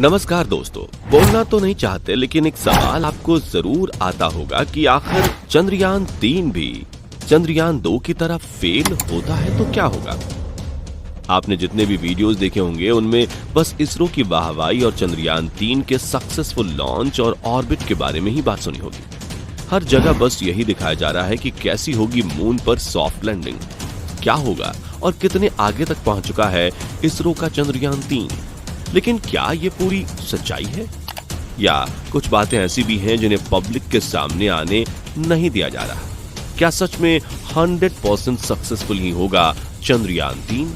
नमस्कार दोस्तों। बोलना तो नहीं चाहते लेकिन एक सवाल आपको जरूर आता होगा कि आखिर चंद्रयान 3 भी चंद्रयान 2 की तरह फेल होता है तो क्या होगा। आपने जितने भी वीडियोस देखे होंगे उनमें बस इसरो की वाहवाही और चंद्रयान 3 के सक्सेसफुल लॉन्च और ऑर्बिट के बारे में ही बात सुनी होगी। हर जगह बस यही दिखाया जा रहा है कि कैसी होगी मून पर सॉफ्ट लैंडिंग, क्या होगा और कितने आगे तक पहुंच चुका है इसरो का चंद्रयान 3। लेकिन क्या ये पूरी सच्चाई है या कुछ बातें ऐसी भी हैं जिन्हें पब्लिक के सामने आने नहीं दिया जा रहा। क्या सच में 100% सक्सेसफुल ही होगा चंद्रयान 3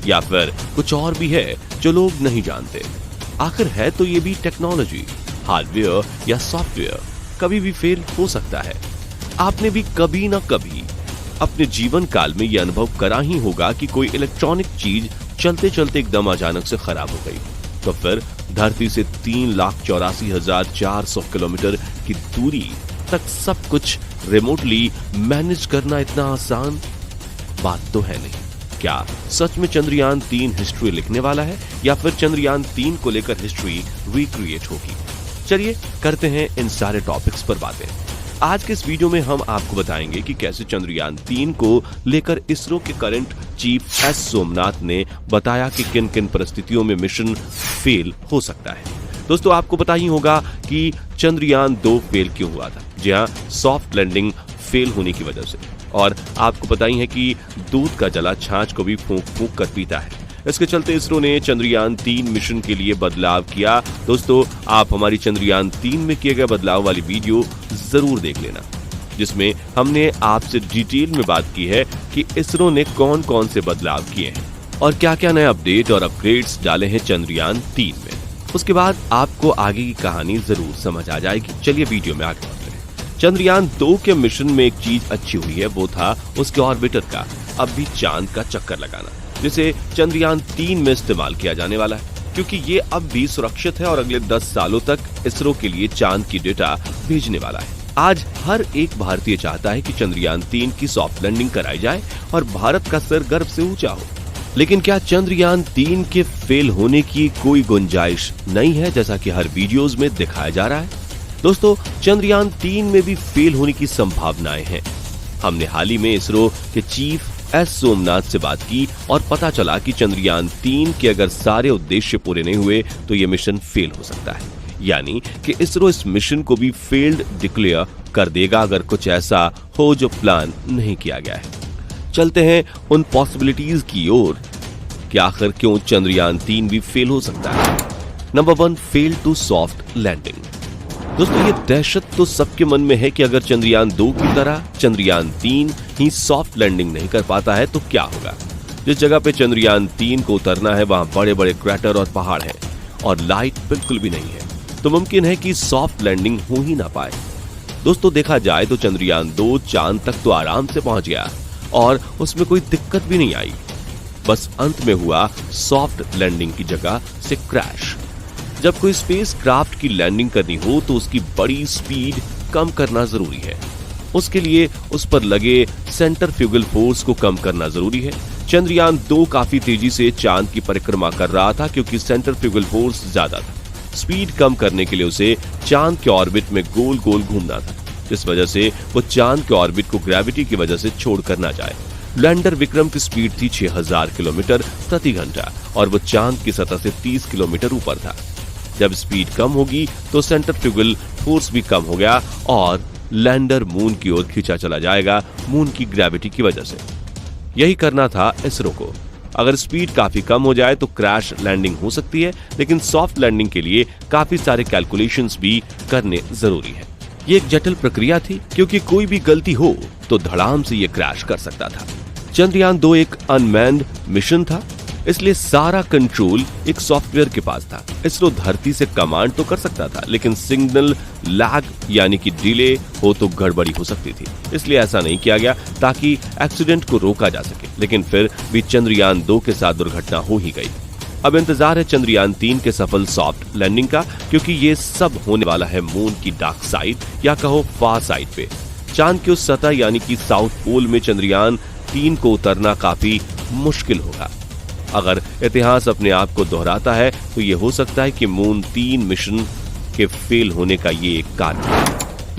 या फिर कुछ और भी है जो लोग नहीं जानते। आखिर है तो ये भी टेक्नोलॉजी, हार्डवेयर या सॉफ्टवेयर कभी भी फेल हो सकता है। आपने भी कभी ना कभी अपने जीवन काल में यह अनुभव करा ही होगा कि कोई इलेक्ट्रॉनिक चीज चलते चलते एकदम अचानक से खराब हो गई, तो फिर धरती से 3,84,400 किलोमीटर की दूरी तक सब कुछ रिमोटली मैनेज करना इतना आसान बात तो है नहीं। क्या सच में चंद्रयान 3 हिस्ट्री लिखने वाला है या फिर चंद्रयान 3 को लेकर हिस्ट्री रिक्रिएट होगी। चलिए करते हैं इन सारे टॉपिक्स पर बातें। आज के इस वीडियो में हम आपको बताएंगे कि कैसे चंद्रयान 3 को लेकर इसरो के करंट चीफ एस सोमनाथ ने बताया कि किन किन परिस्थितियों में मिशन फेल हो सकता है। दोस्तों आपको पता ही होगा कि चंद्रयान 2 फेल क्यों हुआ था। जी हाँ, सॉफ्ट लैंडिंग फेल होने की वजह से। और आपको पता ही है कि दूध का जला छाछ को भी फूंक फूंक कर पीता है। इसके चलते इसरो ने चंद्रयान 3 मिशन के लिए बदलाव किया। दोस्तों आप हमारी चंद्रयान 3 में किए गए बदलाव वाली वीडियो जरूर देख लेना, जिसमें हमने आपसे डिटेल में बात की है कि इसरो ने कौन कौन से बदलाव किए हैं और क्या क्या नए अपडेट और अपग्रेड्स डाले हैं चंद्रयान 3 में। उसके बाद आपको आगे की कहानी जरूर समझ आ जाएगी। चलिए वीडियो में आगे बढ़ते हैं। चंद्रयान 2 के मिशन में एक चीज अच्छी हुई है, वो था उसके ऑर्बिटर का अब भी चांद का चक्कर लगाना, जिसे चंद्रयान 3 में इस्तेमाल किया जाने वाला है, क्योंकि ये अब भी सुरक्षित है और अगले 10 सालों तक इसरो के लिए चांद की डेटा भेजने वाला है। आज हर एक भारतीय चाहता है कि चंद्रयान 3 की सॉफ्ट लैंडिंग कराई जाए और भारत का सर गर्व से ऊंचा हो। लेकिन क्या चंद्रयान 3 के फेल होने की कोई गुंजाइश नहीं है, जैसा कि हर वीडियोस में दिखाया जा रहा है। दोस्तों चंद्रयान 3 में भी फेल होने की संभावनाएं हैं। हमने हाल ही में इसरो के चीफ एस सोमनाथ से बात की और पता चला कि चंद्रयान 3 के अगर सारे उद्देश्य पूरे नहीं हुए तो यह मिशन फेल हो सकता है। यानी कि इसरो इस मिशन को भी फेल्ड डिक्लेयर कर देगा अगर कुछ ऐसा हो जो प्लान नहीं किया गया है। चलते हैं उन पॉसिबिलिटीज की ओर कि आखिर क्यों चंद्रयान 3 भी फेल हो सकता है। Number 1, fail to soft landing. दोस्तों ये दहशत तो सबके मन में है कि अगर चंद्रयान 2 की तरह चंद्रयान 3 ही सॉफ्ट लैंडिंग नहीं कर पाता है तो क्या होगा। जिस जगह पे चंद्रयान 3 को उतरना है वहां बड़े बड़े क्रैटर और पहाड़ हैं और लाइट बिल्कुल भी नहीं है, तो मुमकिन है कि सॉफ्ट लैंडिंग हो ही ना पाए। दोस्तों देखा जाए तो चंद्रयान 2 चांद तक तो आराम से पहुंच गया और उसमें कोई दिक्कत भी नहीं आई। बस अंत में हुआ सॉफ्ट लैंडिंग की जगह से क्रैश। जब कोई स्पेस क्राफ्ट की लैंडिंग करनी हो तो उसकी बड़ी स्पीड कम करना जरूरी है। उसके लिए उस पर लगे सेंट्रीफ्यूगल फोर्स को कम करना जरूरी है। चंद्रयान 2 काफी तेजी से चांद की परिक्रमा कर रहा था क्योंकि सेंट्रीफ्यूगल फोर्स ज्यादा था। स्पीड कम करने के लिए उसे चांद के ऑर्बिट में गोल गोल घूमना था, जिस वजह से वो चांद के ऑर्बिट को ग्रेविटी की वजह से छोड़कर ना जाए। लैंडर विक्रम की स्पीड थी 6000 किलोमीटर प्रति घंटा और वो चांद की सतह से 30 किलोमीटर ऊपर था। जब स्पीड कम होगी तो सेंट्रीफ्यूगल फोर्स भी कम हो गया और लैंडर मून की ओर खींचा चला जाएगा मून की ग्रेविटी की वजह से। यही करना था इसरो को। अगर स्पीड काफी कम हो जाए तो क्रैश लैंडिंग हो सकती है, लेकिन सॉफ्ट लैंडिंग के लिए काफी सारे कैलकुलेशंस भी करने जरूरी है। ये एक जटिल प्रक्रिया थी क्योंकि कोई भी गलती हो तो धड़ाम से ये क्रैश कर सकता था। चंद्रयान 2 एक अनमैन्ड मिशन था, इसलिए सारा कंट्रोल एक सॉफ्टवेयर के पास था। इसरो धरती से कमांड तो कर सकता था, लेकिन सिग्नल लैग यानी कि डिले हो तो गड़बड़ी हो सकती थी। इसलिए ऐसा नहीं किया गया ताकि एक्सीडेंट को रोका जा सके। लेकिन फिर भी चंद्रयान 2 के साथ दुर्घटना हो ही गई। अब इंतजार है चंद्रयान 3 के सफल सॉफ्ट लैंडिंग का, क्योंकि ये सब होने वाला है मून की डार्क साइड या कहो फार साइड पे। चांद की उस सतह यानी कि साउथ पोल में चंद्रयान 3 को उतरना काफी मुश्किल होगा। अगर इतिहास अपने आप को दोहराता है तो ये हो सकता है कि मून 3 मिशन के फेल होने का ये एक कारण है।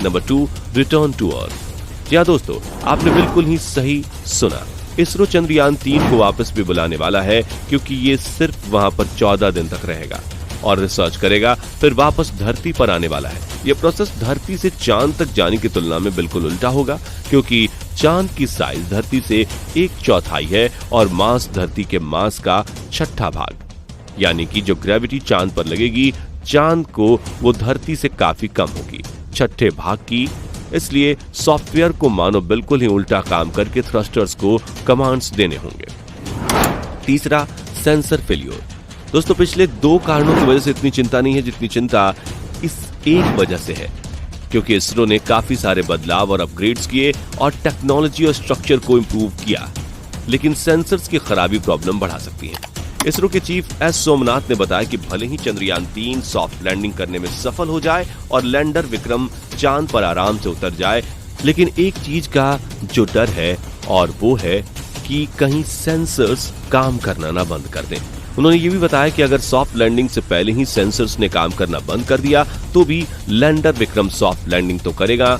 Number 2, return to earth. जी हाँ दोस्तों, आपने बिल्कुल ही सही सुना। इसरो चंद्रयान 3 को वापस भी बुलाने वाला है, क्योंकि ये सिर्फ वहां पर 14 दिन तक रहेगा और रिसर्च करेगा, फिर वापस धरती पर आने वाला है। यह प्रोसेस धरती से चांद तक जाने की तुलना में बिल्कुल उल्टा होगा, क्योंकि चांद की साइज धरती से 1/4 है और मास धरती के मास का 1/6 भाग, यानी कि जो ग्रेविटी चांद पर लगेगी चांद को वो धरती से काफी कम होगी, 1/6 भाग की। इसलिए सॉफ्टवेयर को मानो बिल्कुल ही उल्टा काम करके थ्रस्टर्स को कमांड्स देने होंगे। तीसरा, सेंसर फेल्योर। दोस्तों, पिछले 2 कारणों की वजह से इतनी चिंता नहीं है जितनी चिंता इस एक वजह से है, क्योंकि इसरो ने काफी सारे बदलाव और अपग्रेड्स किए और टेक्नोलॉजी और स्ट्रक्चर को इंप्रूव किया, लेकिन सेंसर्स की खराबी प्रॉब्लम बढ़ा सकती है। इसरो के चीफ एस सोमनाथ ने बताया कि भले ही चंद्रयान 3 सॉफ्ट लैंडिंग करने में सफल हो जाए और लैंडर विक्रम चांद पर आराम से उतर जाए, लेकिन एक चीज का जो डर है और वो है कि कहीं सेंसर्स काम करना ना बंद कर दें। उन्होंने ये भी बताया कि अगर सॉफ्ट लैंडिंग से पहले ही सेंसर्स ने काम करना बंद कर दिया तो भी लैंडर विक्रम सॉफ्ट लैंडिंग तो करेगा।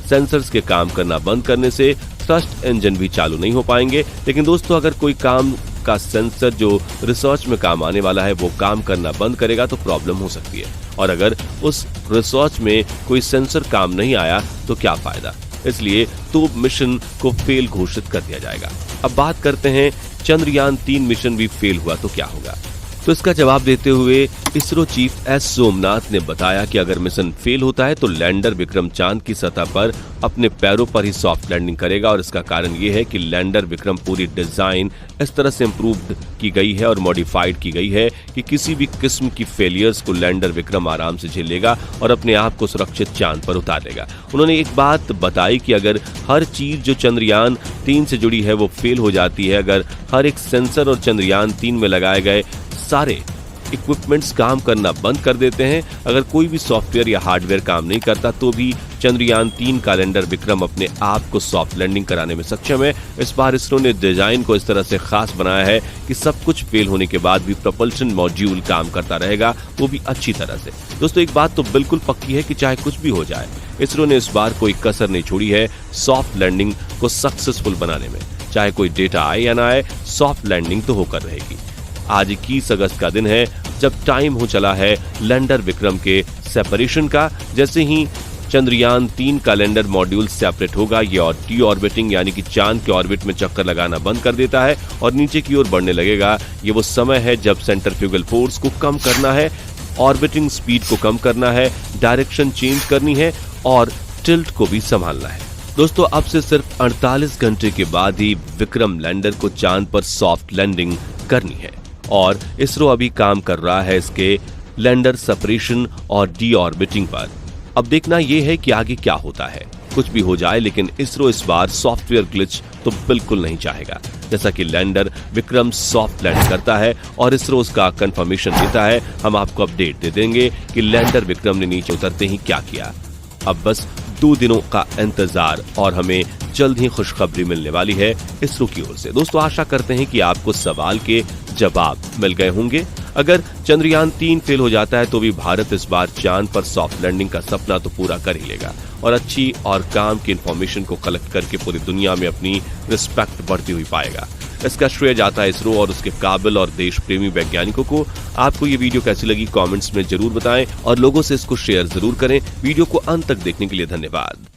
सेंसर्स के काम करना बंद करने से थ्रस्ट इंजन भी चालू नहीं हो पाएंगे, लेकिन दोस्तों अगर कोई काम का सेंसर जो रिसर्च में काम आने वाला है वो काम करना बंद करेगा तो प्रॉब्लम हो सकती है, और अगर उस रिसर्च में कोई सेंसर काम नहीं आया तो क्या फायदा। इसलिए तो मिशन को फेल घोषित कर दिया जाएगा। अब बात करते हैं चंद्रयान 3 मिशन भी फेल हुआ तो क्या होगा। तो इसका जवाब देते हुए इसरो चीफ एस सोमनाथ ने बताया कि अगर मिशन फेल होता है तो लैंडर विक्रम चांद की सतह पर अपने पैरों पर ही सॉफ्ट लैंडिंग करेगा, और इसका कारण ये है कि लैंडर विक्रम पूरी डिजाइन इस तरह से इंप्रूव्ड की गई है और मॉडिफाइड की गई है कि किसी भी किस्म की फेलियर्स को लैंडर विक्रम आराम से झेल लेगा और अपने आप को सुरक्षित चांद पर उतार लेगा। उन्होंने एक बात बताई कि अगर हर चीज जो चंद्रयान 3 से जुड़ी है वो फेल हो जाती है, अगर हर एक सेंसर और चंद्रयान 3 में लगाए गए सारे इक्विपमेंट्स काम करना बंद कर देते हैं, अगर कोई भी सॉफ्टवेयर या हार्डवेयर काम नहीं करता तो भी चंद्रयान 3 का लैंडर विक्रम अपने आप को सॉफ्ट लैंडिंग कराने में सक्षम है। इस बार इसरो ने डिजाइन को इस तरह से खास बनाया है कि सब कुछ फेल होने के बाद भी प्रोपल्शन मॉड्यूल काम करता रहेगा, वो भी अच्छी तरह से। दोस्तों, एक बात तो बिल्कुल पक्की है कि चाहे कुछ भी हो जाए, इसरो ने इस बार कोई कसर नहीं छोड़ी है सॉफ्ट लैंडिंग को सक्सेसफुल बनाने में। चाहे कोई डेटा आए या ना आए, सॉफ्ट लैंडिंग तो होकर रहेगी। आज 21 अगस्त का दिन है जब टाइम हो चला है लैंडर विक्रम के सेपरेशन का। जैसे ही चंद्रयान 3 का लैंडर मॉड्यूल सेपरेट होगा, ये और टी ऑर्बिटिंग यानी कि चांद के ऑर्बिट में चक्कर लगाना बंद कर देता है और नीचे की ओर बढ़ने लगेगा। ये वो समय है जब सेंट्रीफ्यूगल फोर्स को कम करना है, ऑर्बिटिंग स्पीड को कम करना है, डायरेक्शन चेंज करनी है और टिल्ट को भी संभालना है। दोस्तों, अब से सिर्फ 48 घंटे के बाद ही विक्रम लैंडर को चांद पर सॉफ्ट लैंडिंग करनी है और इसरो अभी काम कर रहा है इसके लैंडर सेपरेशन और डी ऑर्बिटिंग पर। अब देखना यह है कि आगे क्या होता है। कुछ भी हो जाए, लेकिन इसरो इस बार सॉफ्टवेयर ग्लिच तो बिल्कुल नहीं चाहेगा। जैसा कि लैंडर विक्रम सॉफ्ट लैंड करता है और इसरो उसका कंफर्मेशन देता है, हम आपको अपडेट दे देंगे कि लैंडर विक्रम ने नीचे उतरते ही क्या किया। अब बस 2 दिनों का इंतजार और हमें जल्द ही खुशखबरी मिलने वाली है इसरो की ओर से। दोस्तों, आशा करते हैं कि आपको सवाल के जवाब मिल गए होंगे। अगर चंद्रयान 3 फेल हो जाता है तो भी भारत इस बार चांद पर सॉफ्ट लैंडिंग का सपना तो पूरा कर ही लेगा और अच्छी और काम की इंफॉर्मेशन को कलेक्ट करके पूरी दुनिया में अपनी रिस्पेक्ट बढ़ती हुई पाएगा। इसका श्रेय जाता है इसरो और उसके काबिल और देश प्रेमी वैज्ञानिकों को। आपको ये वीडियो कैसी लगी कमेंट्स में जरूर बताएं और लोगों से इसको शेयर जरूर करें। वीडियो को अंत तक देखने के लिए धन्यवाद।